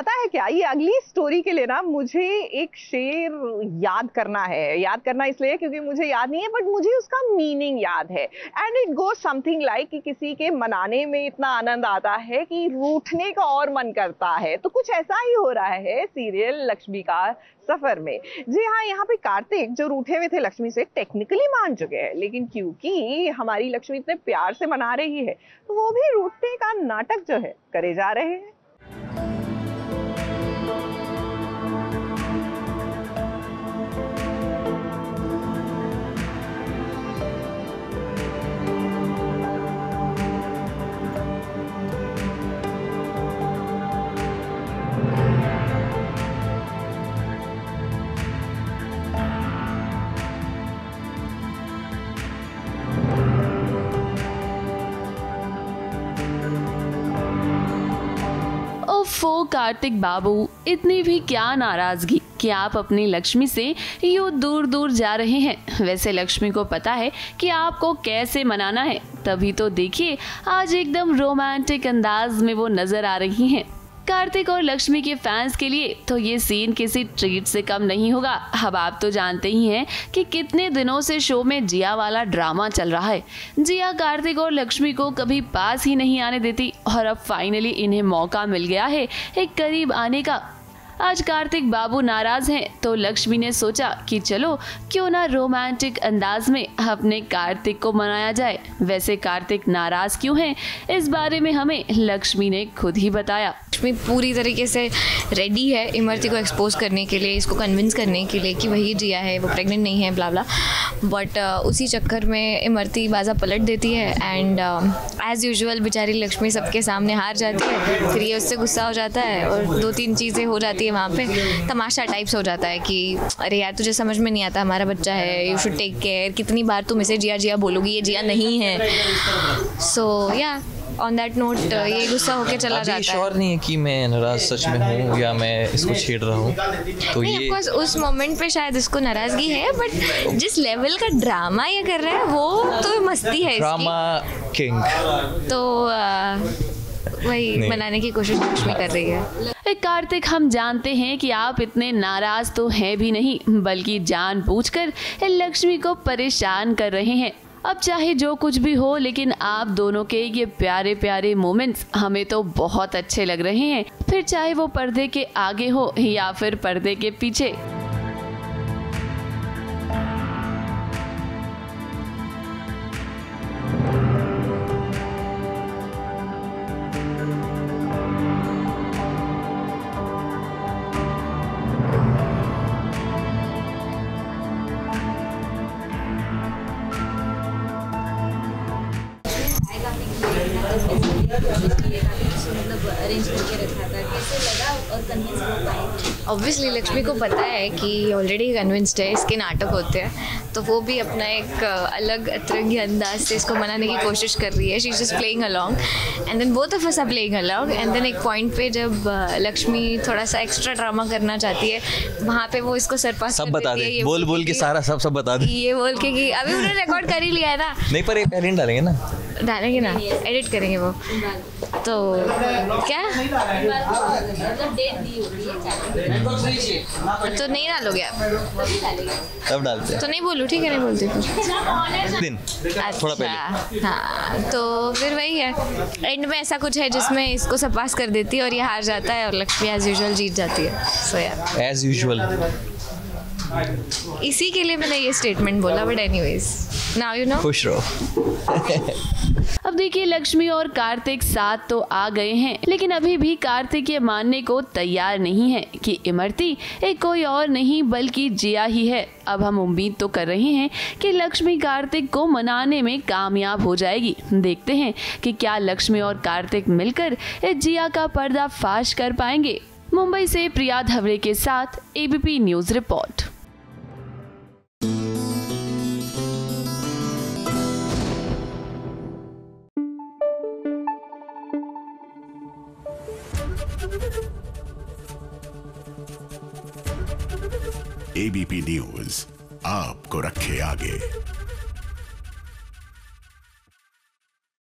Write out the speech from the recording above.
पता है क्या, ये अगली स्टोरी के लिए ना मुझे एक शेर याद करना है। याद करना इसलिए क्योंकि मुझे याद नहीं है, बट मुझे उसका मीनिंग याद है। And it goes something like कि किसी के मनाने में इतना आनंद आता है कि रूठने का और मन करता है। तो कुछ ऐसा ही हो रहा है सीरियल लक्ष्मी का सफर में। जी हाँ, यहाँ पे कार्तिक जो रूठे हुए थे लक्ष्मी से टेक्निकली मान चुके हैं, लेकिन क्योंकि हमारी लक्ष्मी इतने प्यार से मना रही है तो वो भी रूठने का नाटक जो है करे जा रहे हैं। ओफो कार्तिक बाबू, इतनी भी क्या नाराजगी कि आप अपनी लक्ष्मी से यूं दूर दूर जा रहे हैं। वैसे लक्ष्मी को पता है कि आपको कैसे मनाना है, तभी तो देखिए आज एकदम रोमांटिक अंदाज में वो नजर आ रही हैं। कार्तिक और लक्ष्मी के फैंस के लिए तो ये सीन किसी ट्रीट से कम नहीं होगा। अब आप तो जानते ही हैं कि कितने दिनों से शो में जिया वाला ड्रामा चल रहा है। जिया कार्तिक और लक्ष्मी को कभी पास ही नहीं आने देती और अब फाइनली इन्हें मौका मिल गया है एक करीब आने का। आज कार्तिक बाबू नाराज हैं तो लक्ष्मी ने सोचा कि चलो क्यों ना रोमांटिक अंदाज में अपने कार्तिक को मनाया जाए। वैसे कार्तिक नाराज क्यों हैं, इस बारे में हमें लक्ष्मी ने खुद ही बताया। लक्ष्मी पूरी तरीके से रेडी है इमरती को एक्सपोज करने के लिए, इसको कन्विंस करने के लिए कि वही जिया है, वो प्रेग्नेंट नहीं है, ब्ला ब्ला। बट उसी चक्कर में इमरती बाजा पलट देती है एंड एज यूजुअल बेचारी लक्ष्मी सबके सामने हार जाती है। फिर ये उससे गुस्सा हो जाता है और 2-3 चीज़ें हो जाती है वहाँ पे, तमाशा टाइप्स हो जाता है कि अरे यार तुझे समझ में नहीं आता, हमारा बच्चा है, यू शुड टेक केयर, कितनी बार तुम इसे जिया जिया बोलोगी, ये जिया नहीं है। सो या ऑन दैट नोट ये गुस्सा होके चला जाता है। श्योर नहीं है कि मैं नाराज सच में हूँ या मैं इसको छेड़ रहा हूँ। तो नहीं, ये उस मोमेंट पे शायद इसको नाराजगी है, बट जिस लेवल का ड्रामा ये कर रहा है वो तो मस्ती है, ड्रामा किंग। तो वही मनाने की कोशिश लक्ष्मी कर रही है। कार्तिक, हम जानते हैं कि आप इतने नाराज तो हैं भी नहीं, बल्कि जानबूझकर लक्ष्मी को परेशान कर रहे हैं। अब चाहे जो कुछ भी हो, लेकिन आप दोनों के ये प्यारे प्यारे मोमेंट्स हमें तो बहुत अच्छे लग रहे हैं, फिर चाहे वो पर्दे के आगे हो या फिर पर्दे के पीछे। ऑब्वियसली लक्ष्मी को पता है कि ऑलरेडी कन्विंस्ड है इसके नाटक होते हैं, तो वो भी अपना एक अलग अतरंगी अंदाज से इसको मनाने की कोशिश कर रही है। She is just playing along and then both of us are playing along and then एक पॉइंट पे जब लक्ष्मी थोड़ा सा एक्स्ट्रा ड्रामा करना चाहती है, वहाँ पे वो इसको सरपास सब बता दे, बोल बोल के सारा सब बता दे, ये बोल के कि अभी उन्होंने रिकॉर्ड कर ही लिया है ना। नहीं पर एक पहले डालेंगे ना, डालेंगे ना, एडिट करेंगे वो। तो क्या तो नहीं डालोगे आप? तब डालते हैं। तो नहीं बोलूँ, ठीक है, नहीं बोलती फिर दिन थोड़ा पहले। हाँ, तो फिर वही है, एंड में ऐसा कुछ है जिसमें इसको सरपास कर देती है और ये हार जाता है और लक्ष्मी एज यूजुअल जीत जाती है। सो यार एज यूजुअल इसी के लिए मैंने ये स्टेटमेंट बोला, but anyways now you know. खुश रहो। अब देखिए, लक्ष्मी और कार्तिक साथ तो आ गए हैं, लेकिन अभी भी कार्तिक ये मानने को तैयार नहीं है कि इमरती एक कोई और नहीं बल्कि जिया ही है। अब हम उम्मीद तो कर रहे हैं कि लक्ष्मी कार्तिक को मनाने में कामयाब हो जाएगी। देखते हैं कि क्या लक्ष्मी और कार्तिक मिलकर इस जिया का पर्दाफाश कर पाएंगे। मुंबई से प्रिया धवरे के साथ ABP news report. ABP news आपको रखे आगे।